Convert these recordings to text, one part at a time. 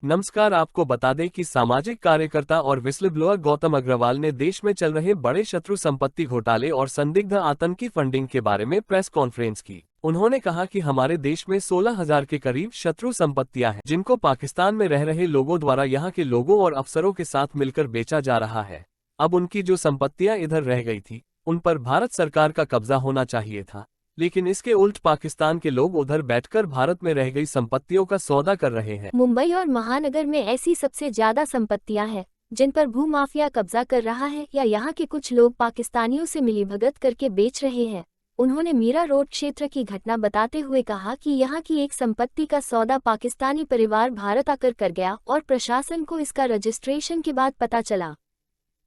नमस्कार। आपको बता दें कि सामाजिक कार्यकर्ता और विस्ल ब्लोअर गौतम अग्रवाल ने देश में चल रहे बड़े शत्रु संपत्ति घोटाले और संदिग्ध आतंकी फंडिंग के बारे में प्रेस कॉन्फ्रेंस की। उन्होंने कहा कि हमारे देश में 16,000 के करीब शत्रु संपत्तियां हैं, जिनको पाकिस्तान में रह रहे लोगों द्वारा यहां के लोगों और अफसरों के साथ मिलकर बेचा जा रहा है। अब उनकी जो संपत्तियां इधर रह गई थी, उन पर भारत सरकार का कब्जा होना चाहिए था, लेकिन इसके उल्ट पाकिस्तान के लोग उधर बैठकर भारत में रह गई संपत्तियों का सौदा कर रहे हैं। मुंबई और महानगर में ऐसी सबसे ज्यादा संपत्तियां हैं जिन पर भूमाफिया कब्जा कर रहा है या यहाँ के कुछ लोग पाकिस्तानियों से मिलीभगत करके बेच रहे हैं। उन्होंने मीरा रोड क्षेत्र की घटना बताते हुए कहा कि यहाँ की एक संपत्ति का सौदा पाकिस्तानी परिवार भारत आकर कर गया और प्रशासन को इसका रजिस्ट्रेशन के बाद पता चला।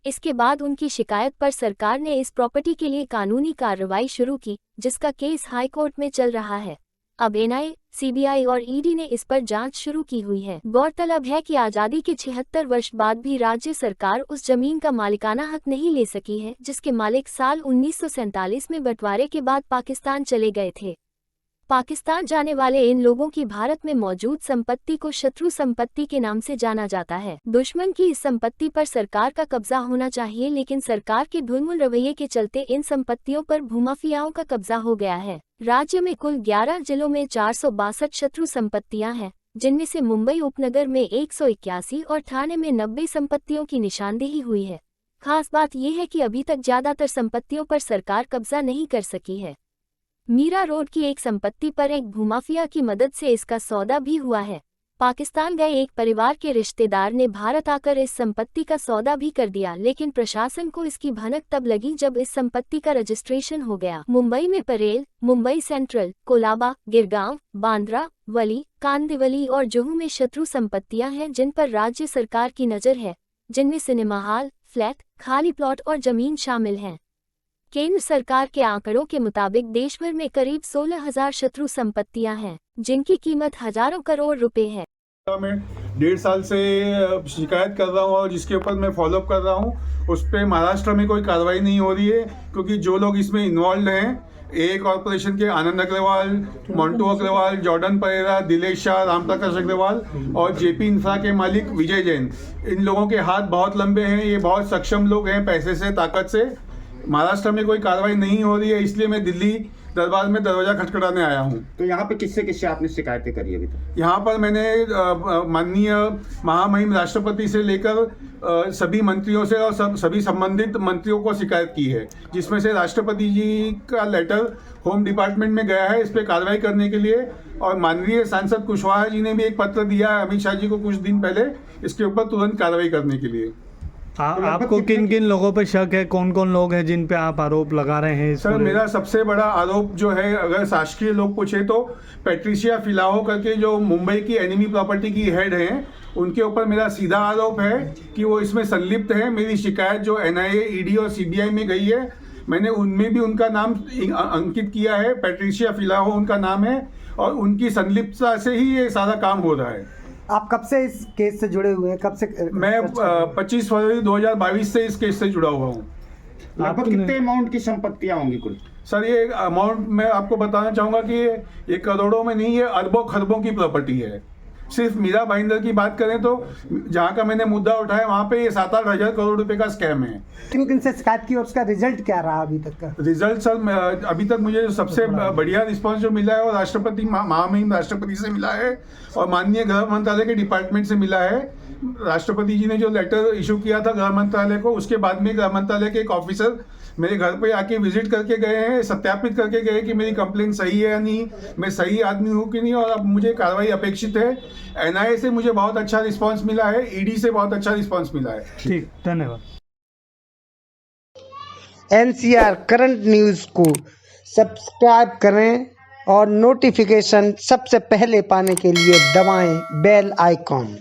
इसके बाद उनकी शिकायत पर सरकार ने इस प्रॉपर्टी के लिए कानूनी कार्रवाई शुरू की, जिसका केस हाई कोर्ट में चल रहा है। अब एनआईए, सीबीआई और ईडी ने इस पर जांच शुरू की हुई है। गौरतलब है कि आज़ादी के 76 वर्ष बाद भी राज्य सरकार उस जमीन का मालिकाना हक नहीं ले सकी है, जिसके मालिक साल 1947 में बंटवारे के बाद पाकिस्तान चले गए थे। पाकिस्तान जाने वाले इन लोगों की भारत में मौजूद संपत्ति को शत्रु संपत्ति के नाम से जाना जाता है। दुश्मन की इस संपत्ति पर सरकार का कब्जा होना चाहिए, लेकिन सरकार के ढुलमुल रवैये के चलते इन संपत्तियों पर भूमाफियाओं का कब्जा हो गया है। राज्य में कुल 11 जिलों में 462 शत्रु संपत्तियां हैं, जिनमें से मुंबई उपनगर में 181 और ठाणे में 90 संपत्तियों की निशानदेही हुई है। खास बात यह है कि अभी तक ज्यादातर संपत्तियों पर सरकार कब्जा नहीं कर सकी है। मीरा रोड की एक संपत्ति पर एक भूमाफिया की मदद से इसका सौदा भी हुआ है। पाकिस्तान गए एक परिवार के रिश्तेदार ने भारत आकर इस संपत्ति का सौदा भी कर दिया, लेकिन प्रशासन को इसकी भनक तब लगी जब इस संपत्ति का रजिस्ट्रेशन हो गया। मुंबई में परेल, मुंबई सेंट्रल, कोलाबा, गिरगांव, बांद्रा, वली, कांदिवली और जुहू में शत्रु संपत्तियां हैं जिन पर राज्य सरकार की नज़र है, जिनमें सिनेमा हॉल, फ्लैट, खाली प्लॉट और जमीन शामिल हैं। केंद्र सरकार के आंकड़ों के मुताबिक देश भर में करीब 16,000 शत्रु संपत्तियां हैं, जिनकी कीमत हजारों करोड़ रुपए है। मैं 1.5 साल से शिकायत कर रहा हूँ और जिसके ऊपर मैं फॉलोअप कर रहा हूँ, उस पर महाराष्ट्र में कोई कार्रवाई नहीं हो रही है, क्योंकि जो लोग इसमें इन्वॉल्व हैं, ए कॉरपोरेशन के आनंद अग्रवाल, मोंटू अग्रवाल, जॉर्डन परेरा, दिलेश शाह, रामप्रकाश अग्रवाल और जेपी इंफ्रा के मालिक विजय जैन, इन लोगों के हाथ बहुत लंबे हैं। ये बहुत सक्षम लोग हैं, पैसे से, ताकत से। महाराष्ट्र में कोई कार्रवाई नहीं हो रही है, इसलिए मैं दिल्ली दरबार में दरवाजा खटखटाने आया हूँ। तो यहाँ पे किससे किससे आपने शिकायतें करी अभी तक? यहाँ पर मैंने माननीय महामहिम राष्ट्रपति से लेकर सभी मंत्रियों से और सभी संबंधित मंत्रियों को शिकायत की है, जिसमें से राष्ट्रपति जी का लेटर होम डिपार्टमेंट में गया है इस पर कार्रवाई करने के लिए, और माननीय सांसद कुशवाहा जी ने भी एक पत्र दिया है अमित शाह जी को कुछ दिन पहले, इसके ऊपर तुरंत कार्रवाई करने के लिए। आपको किन किन लोगों पर शक है, कौन कौन लोग हैं जिन पे आप आरोप लगा रहे हैं? सर, मेरा सबसे बड़ा आरोप जो है, अगर शासकीय लोग पूछे तो पैट्रिशिया फिलाहो करके जो मुंबई की एनिमी प्रॉपर्टी की हेड हैं, उनके ऊपर मेरा सीधा आरोप है कि वो इसमें संलिप्त है। मेरी शिकायत जो एनआईए, ईडी और सीबीआई में गई है, मैंने उनमें भी उनका नाम अंकित किया है। पैट्रिशिया फिलाहो उनका नाम है और उनकी संलिप्तता से ही ये सारा काम हो रहा है। आप कब से इस केस से जुड़े हुए हैं? कब से? मैं 25 फरवरी 2022 से इस केस से जुड़ा हुआ हूँ। लगभग कितने अमाउंट की संपत्तियां होंगी कुल? सर, ये अमाउंट मैं आपको बताना चाहूँगा कि ये करोड़ों में नहीं, ये अरबों खरबों की प्रॉपर्टी है। सिर्फ मीरा भाईंदर की बात करें तो जहाँ का मैंने मुद्दा उठाया, वहाँ पे ये 7-8 हज़ार करोड़ रुपए का स्कैम है। किन किन से शिकायत की और उसका रिजल्ट क्या रहा अभी तक का? रिजल्ट सर, अभी तक मुझे सबसे बढ़िया रिस्पांस जो मिला है वो राष्ट्रपति, महामहिम राष्ट्रपति से मिला है और माननीय गृह मंत्रालय के डिपार्टमेंट से मिला है। राष्ट्रपति जी ने जो लेटर इशू किया था गृह मंत्रालय को, उसके बाद में गृह मंत्रालय के एक ऑफिसर मेरे घर पे आके विजिट करके गए हैं, सत्यापित करके गए कि मेरी कंप्लेंट सही है या नहीं, मैं सही आदमी हूँ कि नहीं, और अब मुझे कार्रवाई अपेक्षित है। एनआईए से मुझे बहुत अच्छा रिस्पांस मिला है, ईडी से बहुत अच्छा रिस्पांस मिला है। ठीक, धन्यवाद। एनसीआर करंट न्यूज़ को सब्सक्राइब करें और नोटिफिकेशन सबसे पहले पाने के लिए दबाएं बेल आइकॉन।